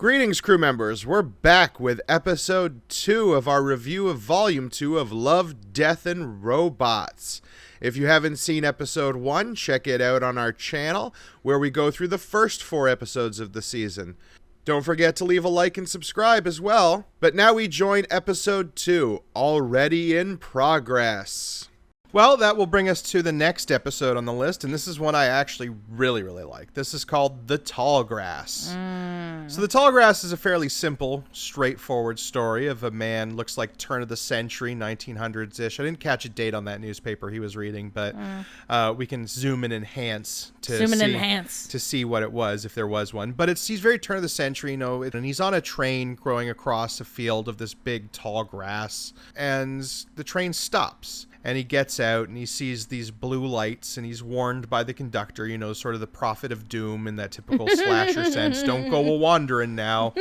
Greetings, crew members. We're back with episode 2 of our review of volume 2 of Love, Death, and Robots. If you haven't seen episode 1, check it out on our channel, where we go through the first 4 episodes of the season. Don't forget to leave a like and subscribe as well. But now we join episode 2, already in progress. Well, that will bring us to the next episode on the list, and this is one I actually really like. This is called The Tall Grass. So The Tall Grass is a fairly simple, straightforward story of a man, looks like turn of the century, 1900s-ish. I didn't catch a date on that newspaper he was reading, but we can zoom and enhance to see what it was, if there was one. But he's very turn of the century, and he's on a train going across a field of this big tall grass, and the train stops. And he gets out and he sees these blue lights and he's warned by the conductor, sort of the prophet of doom in that typical slasher sense. Don't go a-wandering now.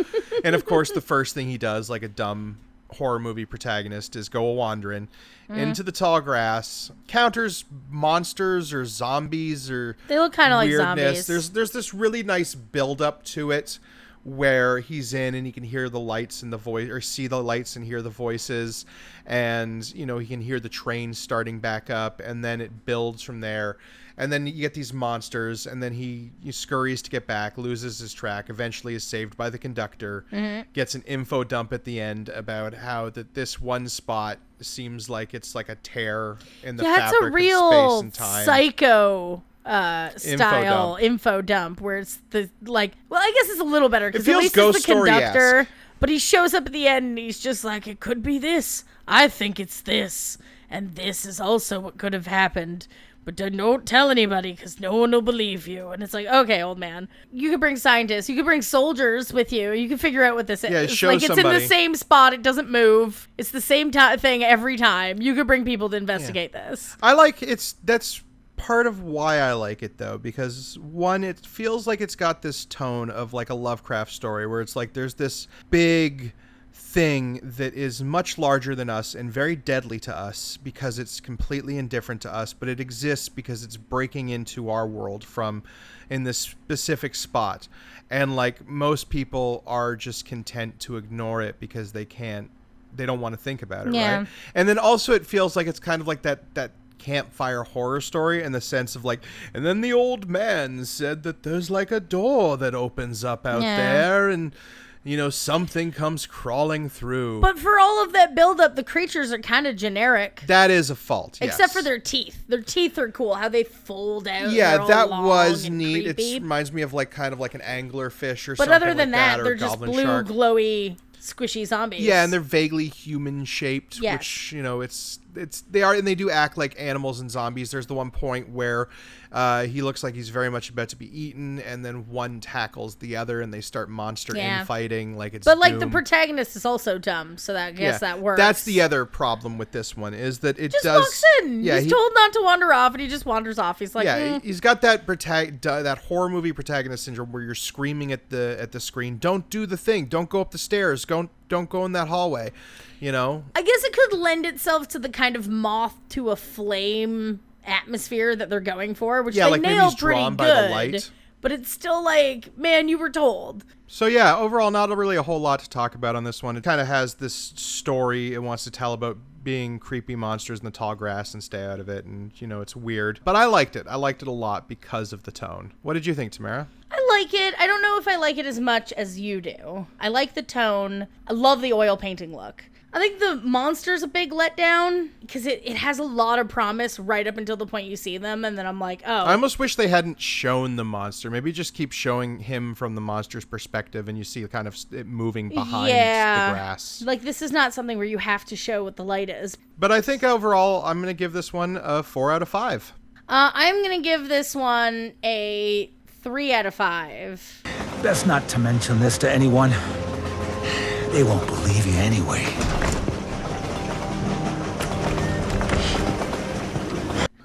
And of course, the first thing he does, like a dumb horror movie protagonist, is go a-wandering into the tall grass, counters monsters or zombies or they look kind of like weirdness. zombies. There's this really nice build up to it, where he's in and he can hear the lights and the voice, or see the lights and hear the voices, and he can hear the train starting back up, and then it builds from there, and then you get these monsters, and then he scurries to get back, loses his track, eventually is saved by the conductor, gets an info dump at the end about how that this one spot seems like it's like a tear in the fabric of space and time. Psycho style info dump where it's I guess it's a little better because at least it's the conductor, but he shows up at the end and he's just like, it could be this, I think it's this, and this is also what could have happened, but don't tell anybody because no one will believe you. And it's like, okay, old man, you could bring scientists, you could bring soldiers with you, you can figure out what this is. Show it's somebody. in the same spot, it doesn't move, it's the same thing every time. You could bring people to investigate this. That's part of why I like it, though, because one, it feels like it's got this tone of like a Lovecraft story where it's like there's this big thing that is much larger than us and very deadly to us because it's completely indifferent to us, but it exists because it's breaking into our world from in this specific spot, and like most people are just content to ignore it because they don't want to think about it, right? And then also it feels like it's kind of like that campfire horror story in the sense of like, and then the old man said that there's like a door that opens up out there, and something comes crawling through. But for all of that buildup, the creatures are kind of generic. That is a fault, yes. Except for their teeth. Their teeth are cool, how they fold out. Yeah, that was neat. Creepy. It reminds me of like kind of like an anglerfish or but something. But other than like that, they're just blue, shark. Glowy, squishy zombies. Yeah, and they're vaguely human shaped, which they do act like animals and zombies. There's the one point where he looks like he's very much about to be eaten, and then one tackles the other, and they start monster infighting like it's. But like Doom. the protagonist is also dumb, so that I guess that works. That's the other problem with this one is that it just does. Walks in. Yeah, he's told not to wander off, and he just wanders off. He's like, he's got that horror movie protagonist syndrome where you're screaming at the screen, "Don't do the thing! Don't go up the stairs! Don't go in that hallway!" I guess it could lend itself to the kind of moth to a flame atmosphere that they're going for, which they like nail maybe pretty drawn good. By the light. But it's still like, man, you were told. So yeah, overall, not really a whole lot to talk about on this one. It kind of has this story it wants to tell about being creepy monsters in the tall grass and stay out of it, and it's weird. But I liked it. I liked it a lot because of the tone. What did you think, Tamara? I like it. I don't know if I like it as much as you do. I like the tone. I love the oil painting look. I think the monster's a big letdown because it has a lot of promise right up until the point you see them, and then I'm like, oh. I almost wish they hadn't shown the monster. Maybe just keep showing him from the monster's perspective, and you see kind of it moving behind the grass. Like, this is not something where you have to show what the light is. But I think overall, I'm going to give this one a 4 out of 5. I'm going to give this one a 3 out of 5. Best not to mention this to anyone. They won't believe you anyway.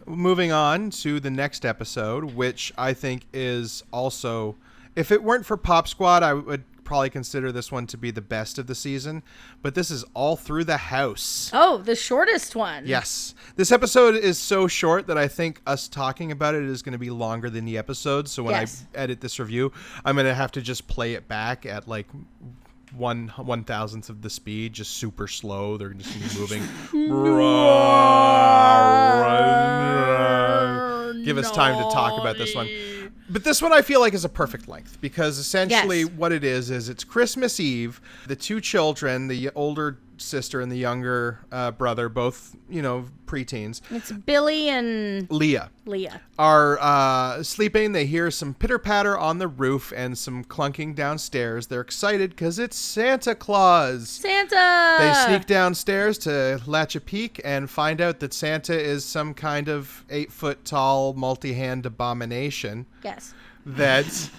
Moving on to the next episode, which I think is also, if it weren't for Pop Squad, I would probably consider this one to be the best of the season, but this is all through the house. Oh, the shortest one. Yes. This episode is so short that I think us talking about it is going to be longer than the episode. So when I edit this review, I'm going to have to just play it back at like 1/1000th of the speed, just super slow. They're just moving. Give us time to talk about this one. But this one I feel like is a perfect length because essentially what it is it's Christmas Eve. The two children, the older sister and the younger brother, both, preteens. It's Billy and Leah are sleeping. They hear some pitter-patter on the roof and some clunking downstairs. They're excited because it's Santa Claus. They sneak downstairs to latch a peek and find out that Santa is some kind of 8-foot-tall multi-hand abomination. Yes. That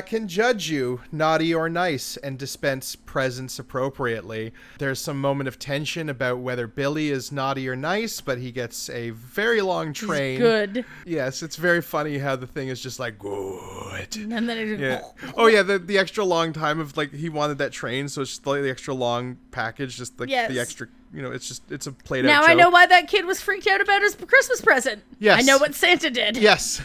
can judge you, naughty or nice, and dispense presents appropriately. There's some moment of tension about whether Billy is naughty or nice, but he gets a very long train. He's good. Yes, it's very funny how the thing is just like, good. And then it the extra long time of, like, he wanted that train, so it's just like the extra long package, just like the extra... it's a played out Now joke. I know why that kid was freaked out about his Christmas present. Yes. I know what Santa did. Yes.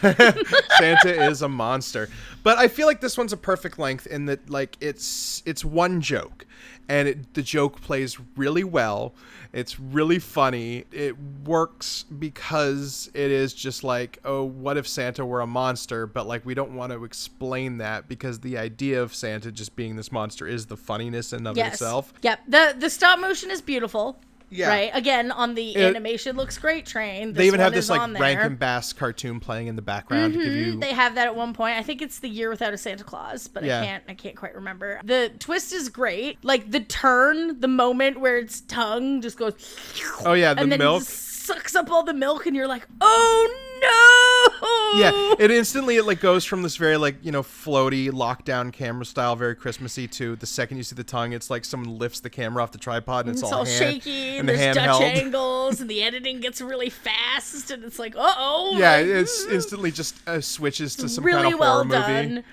Santa is a monster. But I feel like this one's a perfect length in that, like, it's one joke. And the joke plays really well. It's really funny. It works because it is just like, oh, what if Santa were a monster? But, like, we don't want to explain that because the idea of Santa just being this monster is the funniness in of itself. Yep. The stop motion is beautiful. Yeah. Right. Again, on the animation looks great train. They even have this like Rankin Bass cartoon playing in the background to give you. They have that at one point. I think it's The Year Without a Santa Claus, but I can't quite remember. The twist is great. Like the turn, the moment where its tongue just goes. Oh yeah, the milk sucks up all the milk, and you're like, oh no. Yeah, it instantly like goes from this very like floaty lockdown camera style, very Christmassy, to the second you see the tongue, it's like someone lifts the camera off the tripod and it's all shaky, and there's Dutch angles, and the editing gets really fast, and it's like, uh-oh. Yeah, it's instantly just switches to some really kind of horror movie.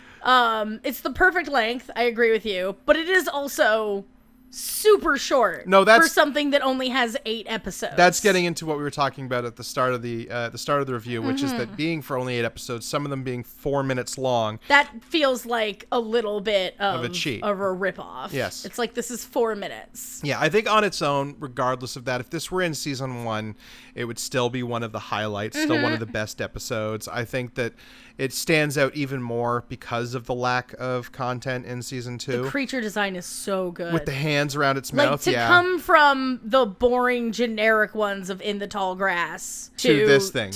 It's the perfect length. I agree with you, but it is also super short for something that only has 8 episodes. That's getting into what we were talking about at the start of the review, which is that being for only 8 episodes, some of them being 4 minutes long. That feels like a little bit of a cheat, of a ripoff. Yes, it's like this is 4 minutes. Yeah, I think on its own, regardless of that, if this were in season 1, it would still be one of the highlights, still one of the best episodes. I think that it stands out even more because of the lack of content in season 2. The creature design is so good. With the hands around its mouth, to come from the boring, generic ones of In the Tall Grass to this thing.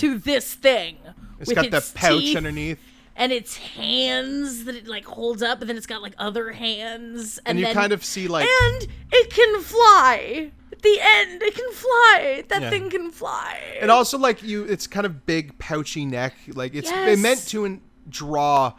It's got the pouch underneath. And its hands that it like holds up, but then it's got like other hands. And you kind of see like... And it can fly. At the end, it can fly. That thing can fly. And also like it's kind of big, pouchy neck. Like it's meant to draw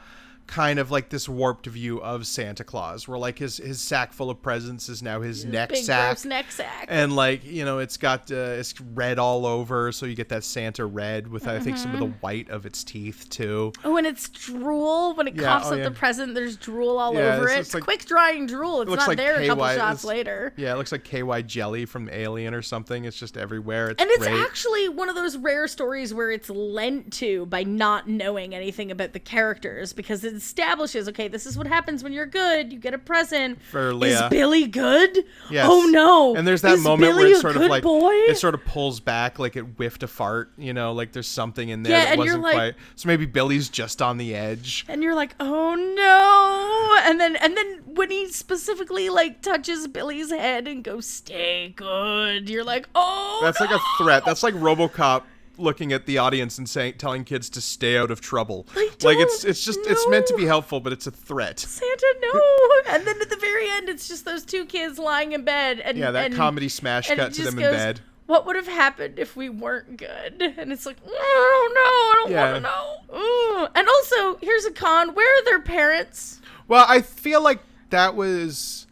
kind of like this warped view of Santa Claus, where like his sack full of presents is now his neck big sack. Gross neck sack. And like it's got it's red all over, so you get that Santa red with I think some of the white of its teeth too. Oh, and it's drool when it coughs up the present. There's drool all over it. It's like, quick drying drool. It's not like there a couple shots later. Yeah, it looks like KY jelly from Alien or something. It's just everywhere. It's great. Actually one of those rare stories where it's lent to by not knowing anything about the characters, because it establishes, okay, this is what happens when you're good. You get a present. For Leah. Is Billy good? Yes. Oh no. And there's that moment Billy where it's sort of like boy? it sort of pulls back, like it whiffed a fart, like there's something in there that wasn't quite. So maybe Billy's just on the edge. And you're like, oh no. And then when he specifically like touches Billy's head and goes, stay good, you're like, oh That's no. like a threat. That's like RoboCop looking at the audience and telling kids to stay out of trouble. Like it's meant to be helpful, but it's a threat. Santa, no. And then at the very end, it's just those two kids lying in bed, and that comedy smash cut to them in bed. What would have happened if we weren't good? And it's like, I don't want to know. Ooh. And also, here's a con. Where are their parents? Well, I feel like that was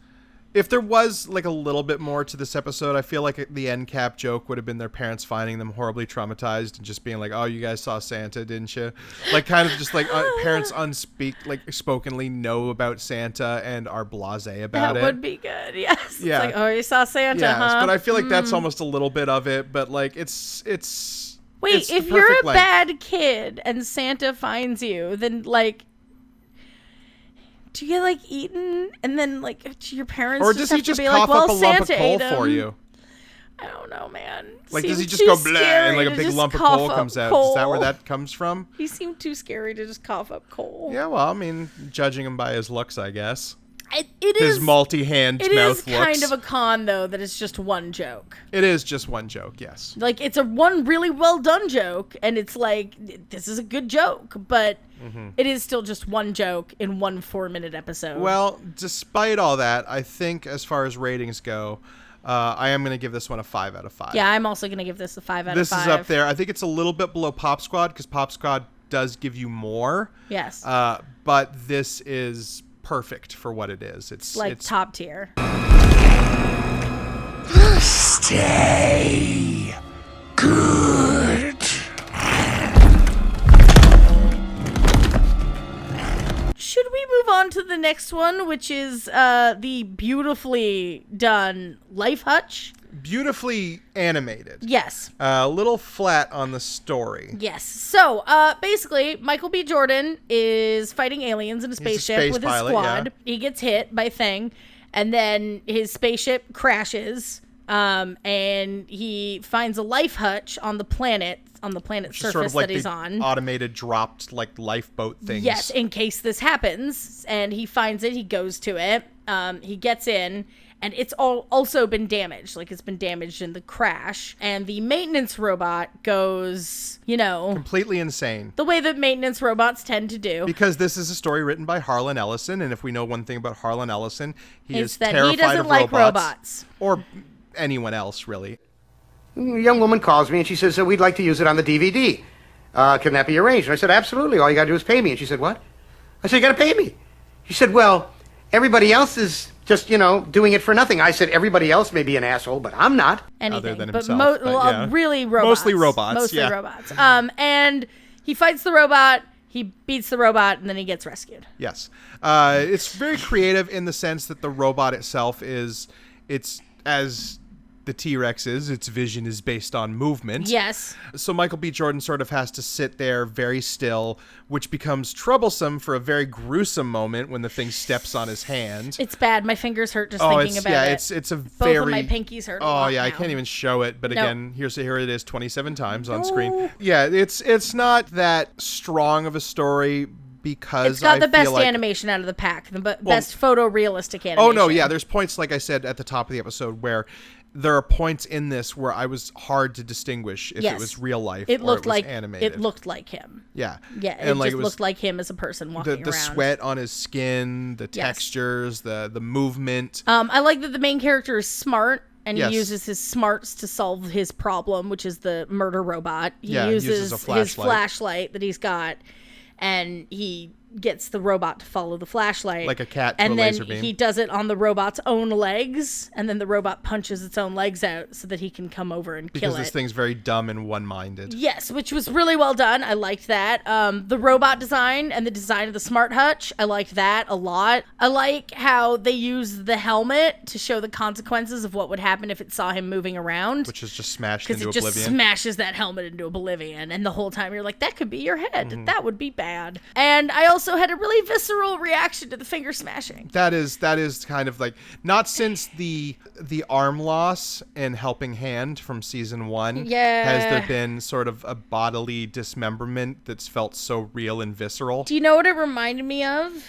If there was like a little bit more to this episode, I feel like the end cap joke would have been their parents finding them horribly traumatized and just being like, "Oh, you guys saw Santa, didn't you?" Like kind of just like parents spokenly know about Santa and are blasé about it. That would be good. Yes. Yeah. It's like, "Oh, you saw Santa, yes, huh?" But I feel like that's almost a little bit of it. But like it's. Wait, it's if you're a length. bad kid and Santa finds you, then like. Do you get like eaten and then like do your parents or just does have he just to be cough like, well, up a lump of Santa coal ate him. for you? I don't know, man. Like, does he just too go blah and scary like a to big just lump of cough coal up comes out? coal. Is that where that comes from? He seemed too scary to just cough up coal. Yeah, well, I mean, judging him by his looks, I guess. It His is multi-hand mouth looks. It is kind of a con, though, that it's just one joke. It is just one joke, yes. Like, it's one really well done joke, and it's like, this is a good joke, but it is still just one joke in one 4-minute episode. Well, despite all that, I think as far as ratings go, I am going to give this one a 5 out of 5. Yeah, I'm also going to give this a 5 out of 5. This is up there. I think it's a little bit below Pop Squad, because Pop Squad does give you more. Yes. But this is perfect for what it is. It's top tier. Stay good. Should we move on to the next one, which is the beautifully done Life Hutch? beautifully animated. Yes. A little flat on the story. Yes. So, basically, Michael B. Jordan is fighting aliens in a spaceship with his squad. Yeah. He gets hit by Thing, and then his spaceship crashes, and he finds a life hutch on the planet surface sort of like that he's on. Automated dropped like lifeboat things. Yes, in case this happens. And he finds it, he goes to it, he gets in, and it's also been damaged. Like, it's been damaged in the crash. And the maintenance robot goes, completely insane. The way that maintenance robots tend to do. Because this is a story written by Harlan Ellison, and if we know one thing about Harlan Ellison, he is that terrified he doesn't of like robots. Or anyone else, really. A young woman calls me and she says, we'd like to use it on the DVD. Can that be arranged? And I said, absolutely. All you got to do is pay me. And she said, what? I said, you got to pay me. She said, well, everybody else is just, doing it for nothing. I said, everybody else may be an asshole, but I'm not. Anything. Other than himself. Really robots. Mostly robots. Mostly robots. And he fights the robot. He beats the robot, and then he gets rescued. Yes. It's very creative in the sense that the robot itself it's as the T-Rex is, its vision is based on movement. Yes. So Michael B. Jordan sort of has to sit there very still, which becomes troublesome for a very gruesome moment when the thing steps on his hand. It's bad. My fingers hurt just thinking about it. Yeah, it's a very... Both of my pinkies hurt a lot yeah, now. I can't even show it, but again, here it is 27 times on screen. Yeah, it's not that strong of a story because it's got the best animation out of the pack, the best photorealistic animation. Oh, no, yeah, there's points, like I said at the top of the episode, where there are points in this where I was hard to distinguish if it was real life or it was animated. It looked like him. Yeah. Yeah, it just looked like him as a person walking around. The sweat on his skin, the textures, the movement. I like that the main character is smart, and he uses his smarts to solve his problem, which is the murder robot. He uses his flashlight that he's got, and he gets the robot to follow the flashlight like a cat to a laser beam. And then he does it on the robot's own legs, and then the robot punches its own legs out so that he can come over and kill it. Because this thing's very dumb and one-minded. Yes, which was really well done. I liked that. The robot design and the design of the smart hutch, I liked that a lot. I like how they use the helmet to show the consequences of what would happen if it saw him moving around. Which is just smashed into oblivion. Because it just smashes that helmet into oblivion, and the whole time you're like, that could be your head. Mm-hmm. That would be bad. And I also had a really visceral reaction to the finger smashing. That is kind of like, not since the arm loss in Helping Hand from season 1 has there been sort of a bodily dismemberment that's felt so real and visceral. Do you know what it reminded me of?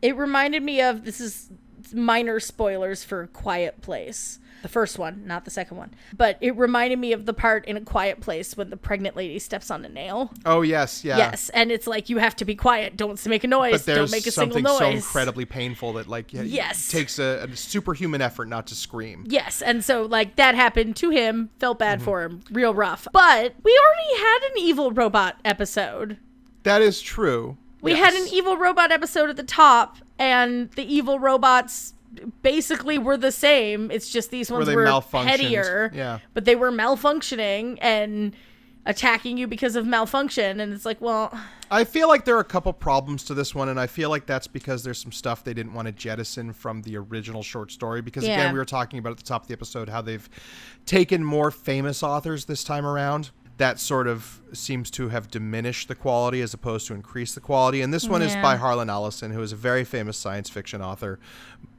It reminded me of, this is minor spoilers for A Quiet Place. The first one, not the second one. But it reminded me of the part in A Quiet Place when the pregnant lady steps on a nail. Oh, yes, yeah. Yes, and it's like, you have to be quiet. Don't make a noise. Don't make a single noise. But there's something so incredibly painful that, like, it takes a superhuman effort not to scream. Yes, and so, like, that happened to him. Felt bad for him. Real rough. But we already had an evil robot episode. That is true. We had an evil robot episode at the top, and the evil robots basically were the same. It's just these ones were pettier. Yeah. But they were malfunctioning and attacking you because of malfunction. And it's like, well... I feel like there are a couple problems to this one, and I feel like that's because there's some stuff they didn't want to jettison from the original short story. Because, again, we were talking about at the top of the episode how they've taken more famous authors this time around. That sort of seems to have diminished the quality as opposed to increase the quality. And this one is by Harlan Ellison, who is a very famous science fiction author.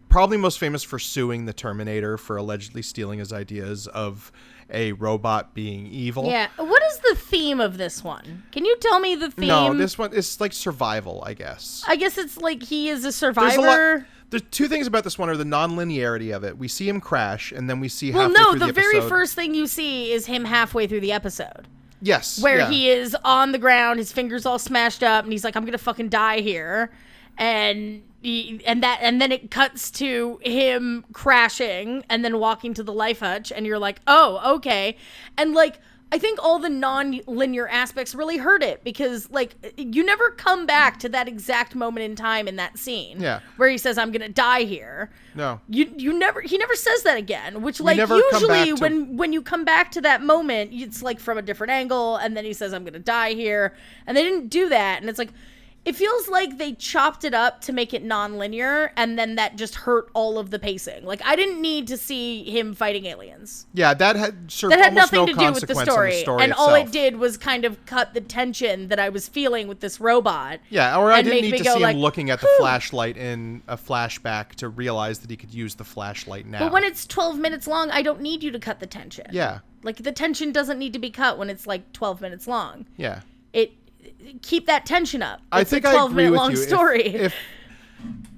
Probably most famous for suing the Terminator for allegedly stealing his ideas of a robot being evil. Yeah. What is the theme of this one? Can you tell me the theme? No, this one is like survival, I guess. I guess it's like he is a survivor. There's two things about this one are the non-linearity of it. We see him crash, and then we see halfway through the episode. Well, no, the very first thing you see is him halfway through the episode. Yes. Where he is on the ground, his fingers all smashed up, and he's like, I'm gonna fucking die here. And then it cuts to him crashing and then walking to the life hutch, and you're like, oh, okay. And like, I think all the non-linear aspects really hurt it because like you never come back to that exact moment in time in that scene. Yeah. Where he says, I'm gonna die here. No. He never says that again, which like usually when you come back to that moment, it's like from a different angle, and then he says, I'm gonna die here. And they didn't do that, and it's like, it feels like they chopped it up to make it non-linear, and then that just hurt all of the pacing. Like, I didn't need to see him fighting aliens. Yeah, that had nothing to do with the story. And itself. All it did was kind of cut the tension that I was feeling with this robot. Yeah, or I didn't need to see him looking at the flashlight in a flashback to realize that he could use the flashlight now. But when it's 12 minutes long, I don't need you to cut the tension. Yeah. Like, the tension doesn't need to be cut when it's, like, 12 minutes long. Yeah. Keep that tension up. I think a 12-minute long story.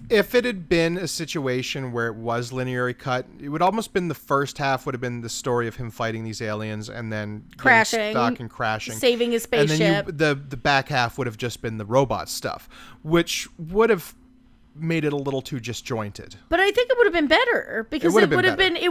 If it had been a situation where it was linearly cut, it would almost been the first half would have been the story of him fighting these aliens and then crashing, stuck and crashing, saving his spaceship. And then the back half would have just been the robot stuff, which would have made it a little too disjointed. But I think it would have been better because it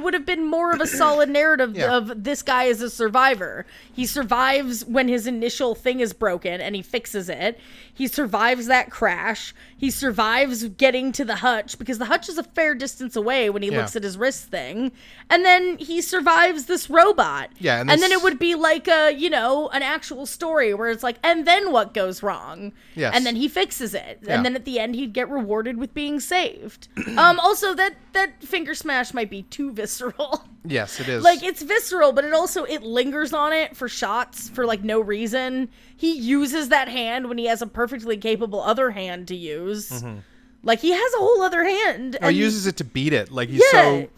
would have been more of a solid narrative of this guy as a survivor. He survives when his initial thing is broken and he fixes it. He survives that crash. He survives getting to the hutch because the hutch is a fair distance away when he looks at his wrist thing. And then he survives this robot. Yeah, and then it would be like an actual story where it's like, and then what goes wrong? Yes. And then he fixes it. Yeah. And then at the end he'd get rewarded with being saved. Also that finger smash might be too visceral. Yes, it is. Like, it's visceral, but it lingers on it for shots for like no reason. He uses that hand when he has a perfectly capable other hand to use. Mm-hmm. Like, he has a whole other hand. Or he's it to beat it. Like, he's so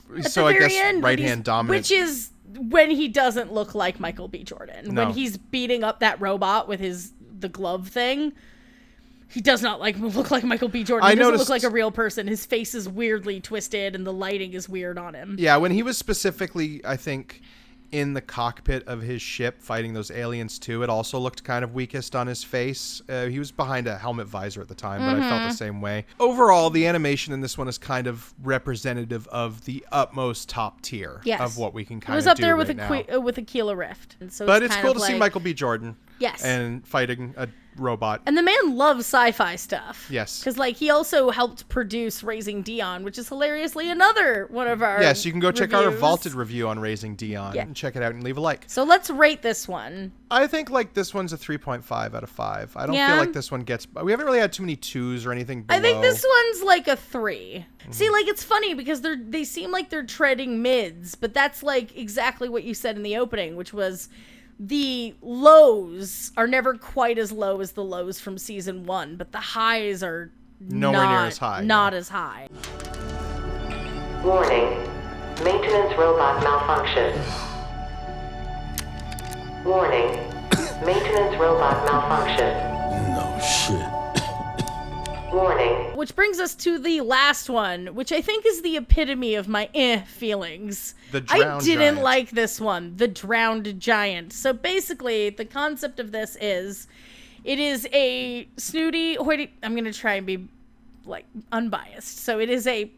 I guess right hand dominant. Which is when he doesn't look like Michael B. Jordan. No. When he's beating up that robot with the glove thing. He does not look like Michael B. Jordan. He doesn't look like a real person. His face is weirdly twisted and the lighting is weird on him. Yeah, when he was specifically, I think, in the cockpit of his ship fighting those aliens too, it also looked kind of weakest on his face. He was behind a helmet visor at the time, but I felt the same way. Overall, the animation in this one is kind of representative of the utmost top tier of what we can kind of do. It was up there with Aquila Rift. And so but it's cool to see Michael B. Jordan. Yes. And fighting a robot. And the man loves sci-fi stuff. Yes. Because, he also helped produce Raising Dion, which is hilariously another one of our Yes, you can go check out our vaulted review on Raising Dion and check it out and leave a like. So let's rate this one. I think, this one's a 3.5 out of 5. I don't feel like this one gets... We haven't really had too many 2s or anything below. I think this one's a 3. Mm-hmm. See, it's funny because they seem like they're treading mids, but that's, exactly what you said in the opening, which was... The lows are never quite as low as the lows from season 1, but the highs are nowhere near as high. Not as high. Warning. Maintenance robot malfunction. Warning. Maintenance robot malfunction. No shit. Warning. Which brings us to the last one, which I think is the epitome of my feelings. The drowned I didn't giant. like this one, the drowned giant. So basically, the concept of this is, it is a snooty, I'm going to try and be, unbiased. So it is a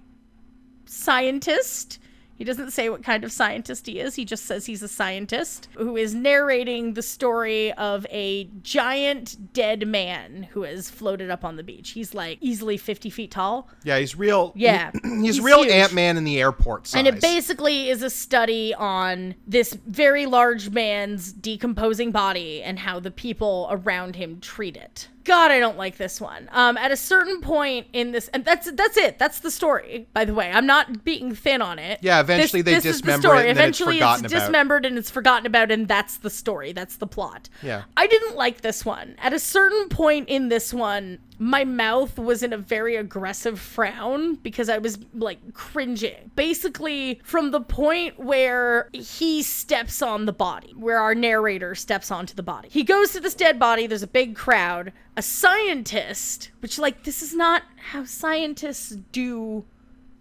scientist He doesn't say what kind of scientist he is. He just says he's a scientist who is narrating the story of a giant dead man who has floated up on the beach. He's like easily 50 feet tall. Yeah, he's real. Yeah. He's real huge. Ant-Man in the airport size. And it basically is a study on this very large man's decomposing body and how the people around him treat it. God, I don't like this one. At a certain point in this, and that's it. That's the story, by the way. I'm not being thin on it. Yeah, eventually they dismember it, and eventually then it's forgotten it's about. Dismembered and it's forgotten about, and that's the story. That's the plot. Yeah. I didn't like this one. At a certain point in this one, my mouth was in a very aggressive frown because I was like cringing. Basically, from the point where he steps on the body, where our narrator steps onto the body. He goes to this dead body, there's a big crowd. A scientist, which like this is not how scientists do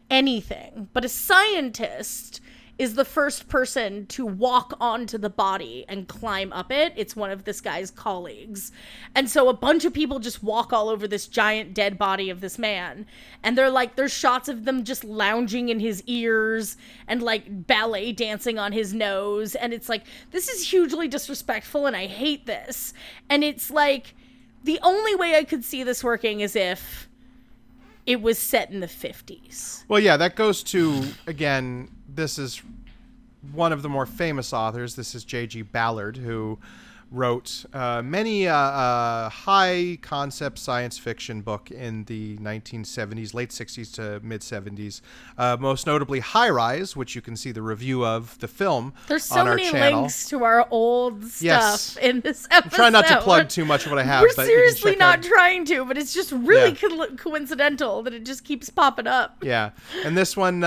anything, but a scientist is the first person to walk onto the body and climb up it. It's one of this guy's colleagues. And so a bunch of people just walk all over this giant dead body of this man. And they're like, there's shots of them just lounging in his ears and like ballet dancing on his nose. And it's like, this is hugely disrespectful and I hate this. And it's like, the only way I could see this working is if it was set in the 50s. Well, yeah, that goes to, again, this is one of the more famous authors. This is J.G. Ballard, who wrote many high concept science fiction book in the 1970s, late 60s to mid 70s. Most notably High Rise, which you can see the review of the film There's so on our many channel. links to our old stuff Yes. in this episode. I'm trying not to plug too much of what I have. We're but you can seriously check not out- trying to, but it's just really coincidental that it just keeps popping up. Yeah, and this one,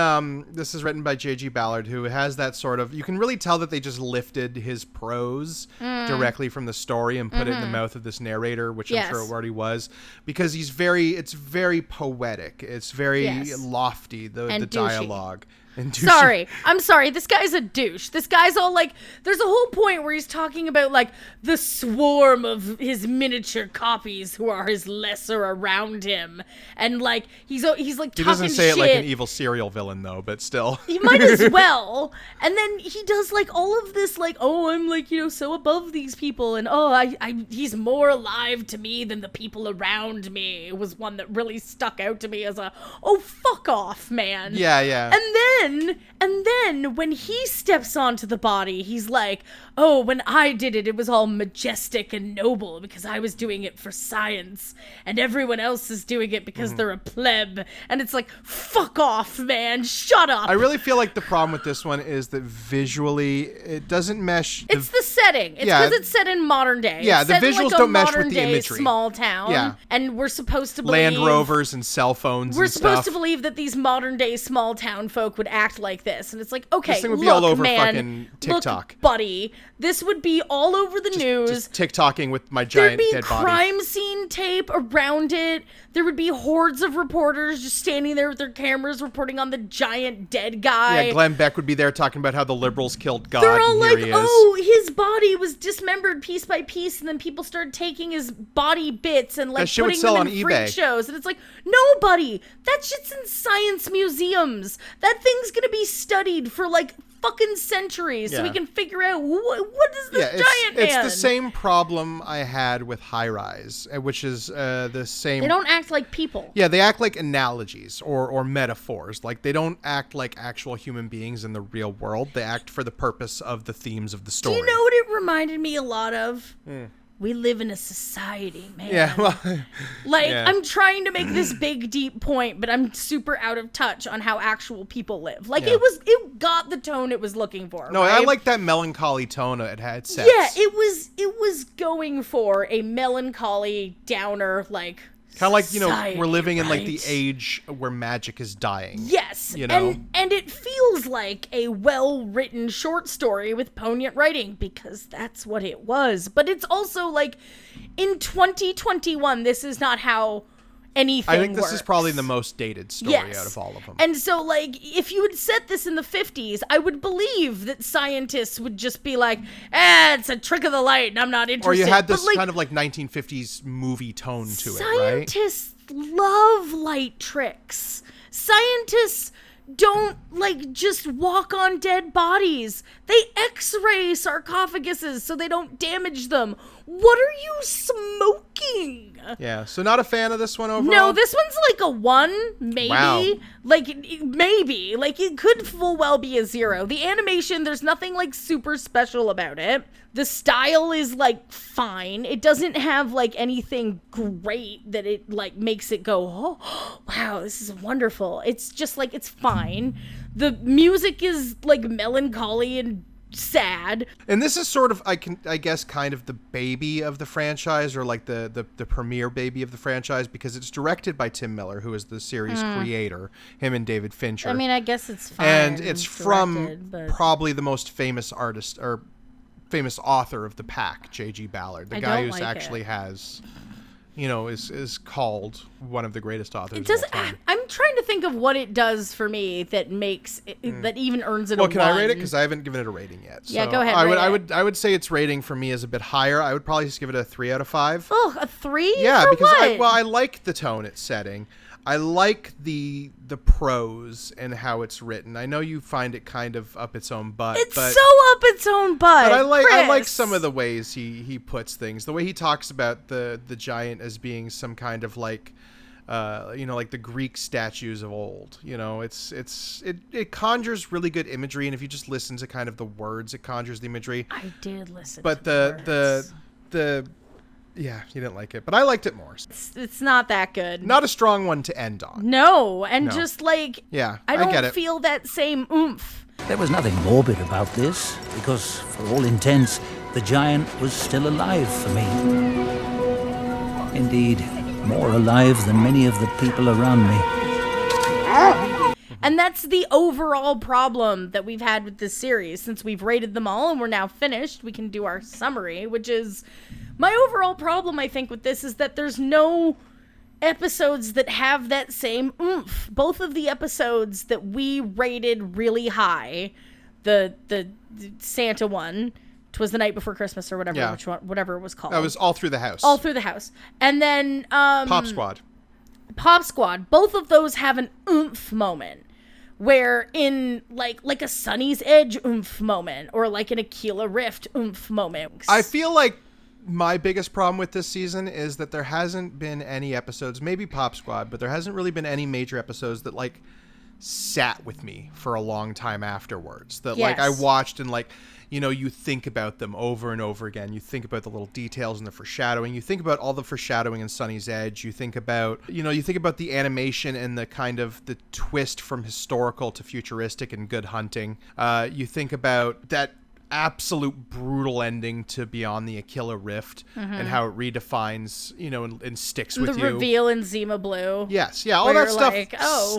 this is written by J.G. Ballard, who has that sort of, you can really tell that they just lifted his prose directly from the story and put it in the mouth of this narrator, which I'm sure it already was, because it's very poetic. It's very lofty, the douchey. dialogue. And douchey. Sorry. I'm sorry. This guy's a douche. This guy's all like, there's a whole point where he's talking about like the swarm of his miniature copies who are his lesser around him. And like, he's like talking shit. He doesn't say it like an evil serial villain though, but still. He might as well. And then he does like all of this like, oh, I'm like, so above these people. And oh, he's more alive to me than the people around me. It was one that really stuck out to me as oh, fuck off, man. Yeah. And then when he steps onto the body, he's like, oh, when I did it, it was all majestic and noble because I was doing it for science and everyone else is doing it because they're a pleb. And it's like, fuck off, man. Shut up. I really feel like the problem with this one is that visually it doesn't mesh. It's the setting. It's because it's set in modern day. Yeah, it's the set in, visuals like, a don't mesh with the modern-day imagery. Small town. Yeah. And we're supposed to believe Land Rovers and cell phones We're and supposed stuff. to believe that these modern day small town folk would act like this. And it's like, okay, This thing would be look, all over man, fucking TikTok. Look, buddy, this would be all over the news. Just TikToking with my There'd giant be dead body. crime scene tape around it. There would be hordes of reporters just standing there with their cameras reporting on the giant dead guy. Yeah, Glenn Beck would be there talking about how the liberals killed God. They're all and like, here he is. oh, his body was dismembered piece by piece, and then people started taking his body bits and like That shit would putting sell them on in freak eBay. shows. And it's like, no, buddy, that shit's in science museums. That thing's gonna be studied for like fucking centuries, so we Yeah. can figure out what is this giant it's man. the same problem I had with High Rise, which is the same. They don't act like people. Yeah, they act like analogies or metaphors. Like they don't act like actual human beings in the real world. They act for the purpose of the themes of the story. Do you know what it reminded me a lot of? We live in a society, man. Yeah, well, Like, yeah. I'm trying to make this big, deep point, but I'm super out of touch on how actual people live. Like, Yeah. it got the tone it was looking for. no, right? I like that melancholy tone it had set. Yeah, it was going for a melancholy, downer, like, kind of like society, we're living in like the right? age where magic is dying. Yes, You know? and it feels like a well-written short story with poignant writing because that's what it was. But it's also like, in 2021, this is not how anything I think this is works. probably the most dated story out of all of them. And so, like, if you had set this in the 50s, I would believe that scientists would just be like, it's a trick of the light and I'm not interested. Or you had But, this like, kind of like 1950s movie tone to it, right? Scientists love light tricks. Scientists don't, like, just walk on dead bodies. They x-ray sarcophaguses so they don't damage them. What are you smoking? Yeah, so not a fan of this one overall? No, this one's like a 1, maybe. Wow. Like, maybe. Like, it could full well be a 0. The animation, there's nothing, like, super special about it. The style is, like, fine. It doesn't have, like, anything great that it, like, makes it go, oh, wow, this is wonderful. It's just, like, it's fine. The music is, like, melancholy and sad. And this is sort of, I guess, kind of the baby of the franchise, or like the premier baby of the franchise, because it's directed by Tim Miller, who is the series creator, him and David Fincher. I mean, I guess it's fine. And it's from probably the most famous artist, or famous author of the pack, J.G. Ballard, the guy who's actually has, you know, is called one of the greatest authors of all time. I'm trying to think of what it does for me that makes it, that even earns it a 1. Well, can I rate it? Because I haven't given it a rating yet. Yeah, so go ahead. I would say its rating for me is a bit higher. I would probably just give it a 3 out of 5. Oh, a 3? Yeah, for because what? I like the tone it's setting. I like the prose and how it's written. I know you find it kind of up its own butt. It's but, so up its own butt. But I like Chris. some of the ways he puts things. The way he talks about the giant as being some kind of like, you know, like the Greek statues of old. You know, it conjures really good imagery, and if you just listen to kind of the words, it conjures the imagery. I did listen. But to the yeah, you didn't like it, but I liked it more. It's not that good. Not a strong one to end on. No, and just like, yeah, I don't get it. feel that same oomph. There was nothing morbid about this, because for all intents, the giant was still alive for me. Indeed, more alive than many of the people around me. And that's the overall problem that we've had with this series. Since we've rated them all and we're now finished, we can do our summary, which is... My overall problem, I think, with this is that there's no episodes that have that same oomph. Both of the episodes that we rated really high, the Santa one, 'Twas the Night Before Christmas or whatever, whatever it was called. That was All Through the House. All Through the House. And then... Pop Squad. Pop Squad. Both of those have an oomph moment. Where in, like a Sunny's Edge oomph moment, or like an Aquila Rift oomph moment. I feel like my biggest problem with this season is that there hasn't been any episodes, maybe Pop Squad, but there hasn't really been any major episodes that like sat with me for a long time afterwards. That like I watched and like, you know, you think about them over and over again. You think about the little details and the foreshadowing. You think about all the foreshadowing in Sunny's Edge. You think about, you know, you think about the animation and the kind of the twist from historical to futuristic and Good Hunting. You think about that absolute brutal ending to Beyond the Aquila Rift and how it redefines, you know, and sticks with you. The reveal in Zima Blue. Yes, yeah, all that stuff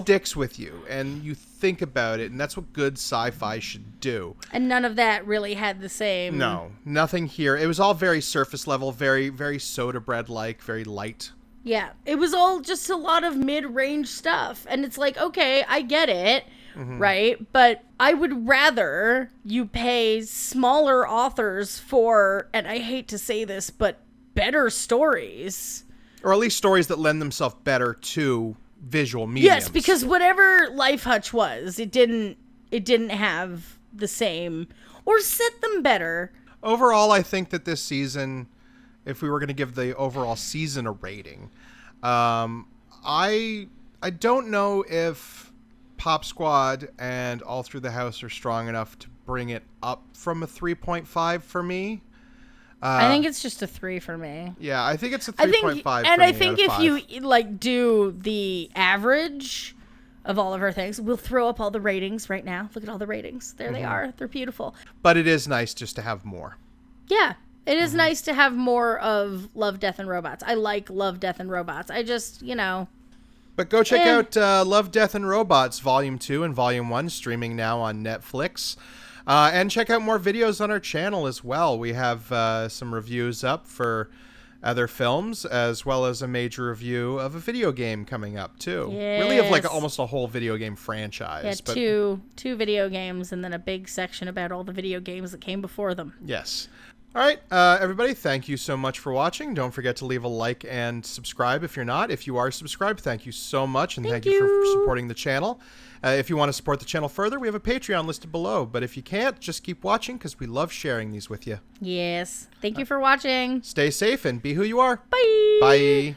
sticks with you, and you think about it, and that's what good sci-fi should do. And none of that really had the same. No, nothing here. It was all very surface level, very, very Soda Bread-like, very light. Yeah, it was all just a lot of mid-range stuff, and it's like, okay, I get it. Right? But I would rather you pay smaller authors for, and I hate to say this, but better stories. Or at least stories that lend themselves better to visual mediums. Yes, because whatever Life Hutch was, it didn't have the same, or set them better. Overall, I think that this season, if we were going to give the overall season a rating, I don't know if Pop Squad and All Through the House are strong enough to bring it up from a 3.5 for me. I think it's just a 3 for me. Yeah, I think it's a 3.5 and I think if you like do the average of all of our things, we'll throw up all the ratings right now. Look at all the ratings. There they are. They're beautiful. But it is nice just to have more. Yeah. It is nice to have more of Love, Death, and Robots. I like Love, Death, and Robots. I just, you know... But go check out Love, Death, and Robots Volume 2 and Volume 1, streaming now on Netflix. And check out more videos on our channel as well. We have some reviews up for other films, as well as a major review of a video game coming up, too. Yes. Really of like almost a whole video game franchise. Yeah, but two video games, and then a big section about all the video games that came before them. Yes. All right, everybody, thank you so much for watching. Don't forget to leave a like and subscribe if you're not. If you are subscribed, thank you so much, and thank you for supporting the channel. If you want to support the channel further, we have a Patreon listed below. But if you can't, just keep watching because we love sharing these with you. Yes. Thank you for watching. Stay safe and be who you are. Bye. Bye.